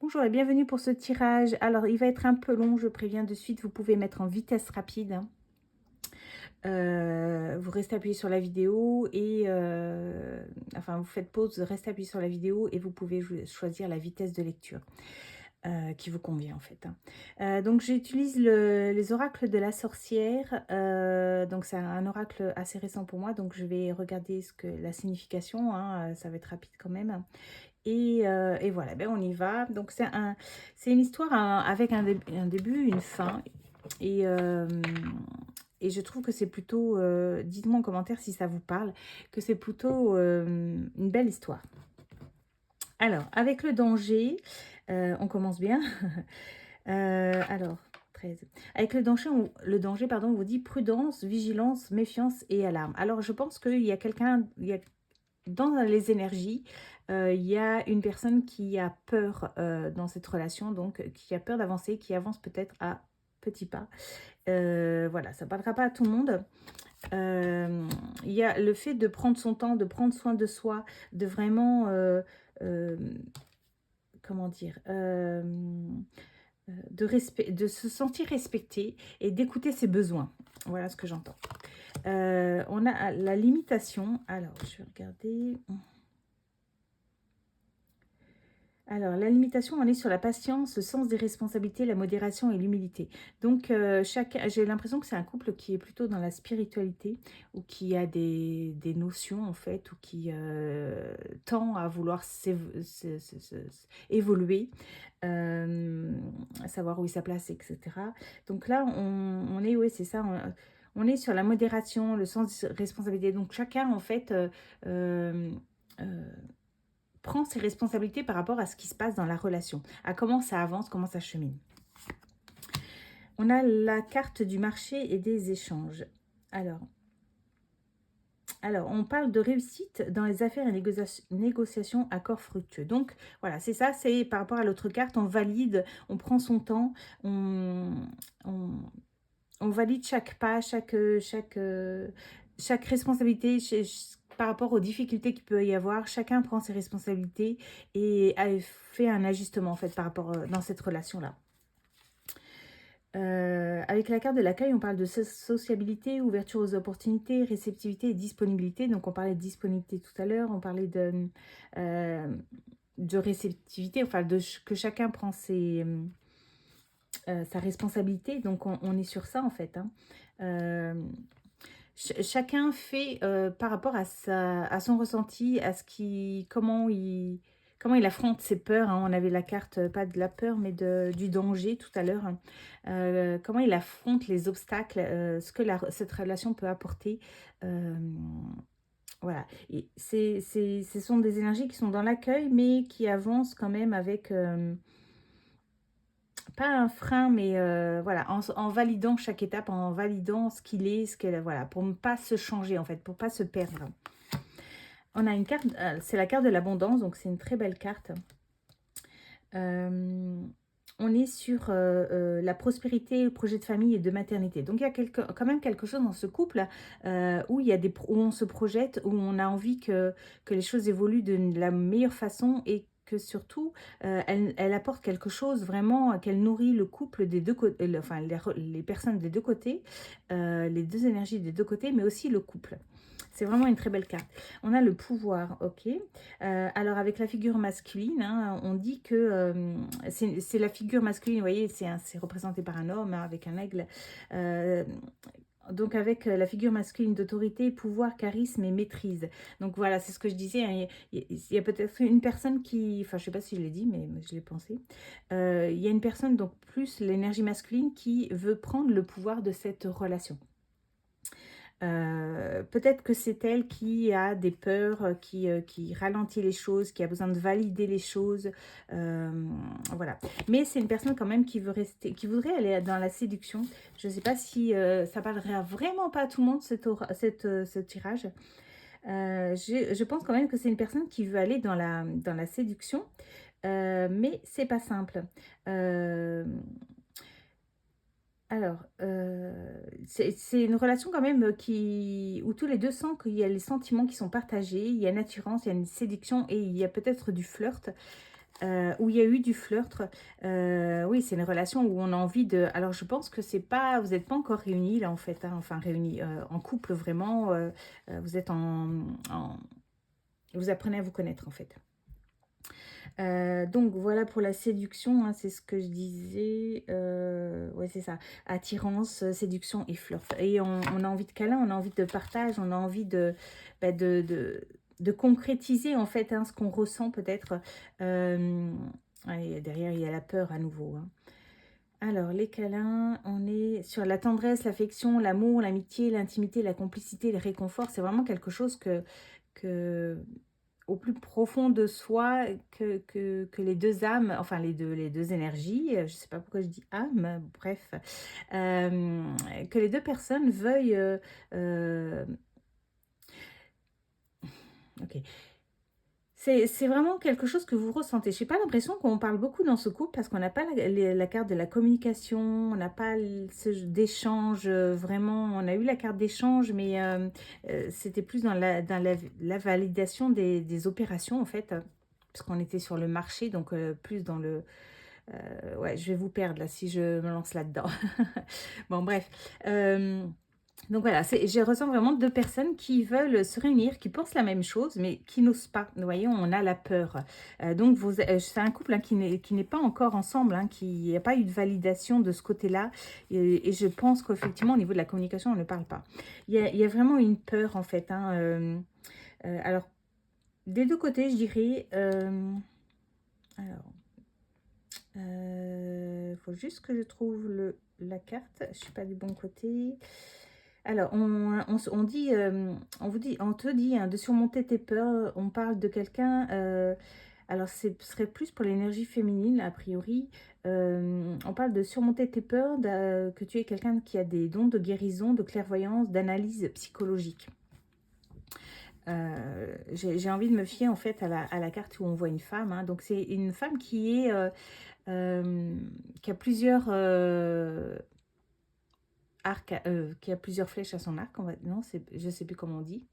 Bonjour et bienvenue pour ce tirage. Alors, il va être un peu long, je préviens de suite. Vous pouvez mettre en vitesse rapide, hein. Vous restez appuyé sur la vidéo et enfin, vous faites pause, restez appuyé sur la vidéo et vous pouvez choisir la vitesse de lecture qui vous convient en fait, hein. Donc, j'utilise les oracles de la sorcière. Donc, c'est un oracle assez récent pour moi. Donc, je vais regarder la signification, hein, ça va être rapide quand même. Et voilà, ben on y va. Donc c'est une histoire avec un début, une fin. Et, euh, et je trouve que c'est plutôt, dites-moi en commentaire si ça vous parle, que c'est plutôt une belle histoire. Alors, avec le danger, on commence bien. Alors, 13. Avec le danger, pardon, on vous dit prudence, vigilance, méfiance et alarme. Alors, je pense qu'il y a quelqu'un, dans les énergies, il y a une personne qui a peur dans cette relation, donc qui a peur d'avancer, qui avance peut-être à petits pas. Voilà, ça ne parlera pas à tout le monde. Il y a le fait de prendre son temps, de prendre soin de soi, de vraiment, euh, comment dire, de se sentir respecté et d'écouter ses besoins. Voilà ce que j'entends. On a la limitation. Alors, je vais regarder. Alors, la limitation, on est sur la patience, le sens des responsabilités, la modération et l'humilité. Donc, j'ai l'impression que c'est un couple qui est plutôt dans la spiritualité ou qui a des notions, en fait, ou qui tend à vouloir évoluer, euh, à savoir où est sa place, etc. Donc là, on est, oui, c'est ça, on est sur la modération, le sens de responsabilité. Donc, chacun, en fait, euh, euh, prend ses responsabilités par rapport à ce qui se passe dans la relation, à comment ça avance, comment ça chemine. On a la carte du marché et des échanges. Alors, on parle de réussite dans les affaires et négociations, accords fructueux. Donc, voilà, c'est ça, c'est par rapport à l'autre carte, on valide, on prend son temps, on, on valide chaque pas, chaque responsabilité, par rapport aux difficultés qu'il peut y avoir. Chacun prend ses responsabilités et fait un ajustement en fait par rapport dans cette relation-là. Avec la carte de l'accueil, on parle de sociabilité, ouverture aux opportunités, réceptivité et disponibilité. Donc, on parlait de disponibilité tout à l'heure, on parlait euh, de réceptivité, enfin, que chacun prend sa responsabilité. Donc, on est sur ça, en fait, hein. Chacun fait par rapport à son ressenti, comment il affronte ses peurs, hein. On avait la carte, pas de la peur, mais du danger tout à l'heure, hein. Comment il affronte les obstacles, ce que cette relation peut apporter. euh, voilà. Et ce sont des énergies qui sont dans l'accueil, mais qui avancent quand même avec, pas un frein, mais voilà, en validant chaque étape, en validant ce qu'il est, ce qu'elle, voilà, pour ne pas se changer en fait, pour pas se perdre. On a une carte, c'est la carte de l'abondance, donc c'est une très belle carte. On est sur la prospérité, le projet de famille et de maternité. Donc il y a quand même quelque chose dans ce couple où où on se projette, où on a envie que les choses évoluent de la meilleure façon et que surtout elle apporte quelque chose vraiment, qu'elle nourrit le couple des deux côtés, enfin les personnes des deux côtés, les deux énergies des deux côtés, mais aussi le couple. C'est vraiment une très belle carte. On a le pouvoir, ok. Alors avec la figure masculine, hein, on dit que c'est la figure masculine, vous voyez, c'est représenté par un homme, hein, avec un aigle. Euh, donc avec la figure masculine d'autorité, pouvoir, charisme et maîtrise. Donc voilà, c'est ce que je disais, hein, il y a peut-être une personne qui, enfin je sais pas si je l'ai dit, mais je l'ai pensé. Il y a une personne, donc plus l'énergie masculine, qui veut prendre le pouvoir de cette relation. Peut-être que c'est elle qui a des peurs, qui ralentit les choses, qui a besoin de valider les choses. Voilà. Mais c'est une personne quand même qui veut rester, qui voudrait aller dans la séduction. Je ne sais pas si ça parlerait vraiment pas à tout le monde, ce tirage. Je pense quand même que c'est une personne qui veut aller dans la séduction, mais c'est pas simple. Euh, alors, c'est une relation quand même où tous les deux sentent qu'il y a les sentiments qui sont partagés, il y a une attirance, il y a une séduction et il y a peut-être du flirt. où il y a eu du flirt. Oui, c'est une relation où on a envie de alors je pense que c'est pas vous n'êtes pas encore réunis là, en fait, hein, enfin réunis, en couple vraiment, vous êtes en vous apprenez à vous connaître, en fait. Donc voilà pour la séduction, hein, c'est ce que je disais, ouais, c'est ça. Attirance, séduction et flirt et on a envie de câlin, on a envie de partage, on a envie de, bah, de concrétiser, en fait, hein, ce qu'on ressent peut-être. Hem, ouais, derrière, il y a la peur à nouveau, hein. Alors les câlins, on est sur la tendresse, l'affection, l'amour, l'amitié, l'intimité, la complicité, le réconfort. C'est vraiment quelque chose que au plus profond de soi, que les 2 âmes, enfin les 2 énergies, je ne sais pas pourquoi je dis âme, bref, que les 2 personnes veuillent, OK. C'est vraiment quelque chose que vous ressentez. Je n'ai pas l'impression qu'on parle beaucoup dans ce couple parce qu'on n'a pas la carte de la communication, on n'a pas d'échange vraiment. On a eu la carte d'échange, mais c'était plus dans la validation des opérations en fait, parce qu'on était sur le marché, donc plus dans le... ouais, je vais vous perdre là si je me lance là-dedans. Bon, bref. Donc voilà, je ressens vraiment 2 personnes qui veulent se réunir, qui pensent la même chose, mais qui n'osent pas. Vous voyez, on a la peur. Donc c'est un couple, hein, qui n'est pas encore ensemble, hein, qui il n'y a pas eu de validation de ce côté-là et je pense qu'effectivement au niveau de la communication, on ne parle pas. Il y a vraiment une peur en fait, hein, alors des 2 côtés, je dirais, alors, faut juste que je trouve la carte. Je suis pas du bon côté. Alors, on dit, on te dit, hein, de surmonter tes peurs. On parle de quelqu'un. Alors, ce serait plus pour l'énergie féminine, a priori. On parle de surmonter tes peurs, que tu es quelqu'un qui a des dons de guérison, de clairvoyance, d'analyse psychologique. J'ai envie de me fier en fait à la carte où on voit une femme, hein. Donc, c'est une femme qui a plusieurs arcs, qui a plusieurs flèches à son arc. Non, je ne sais plus comment on dit.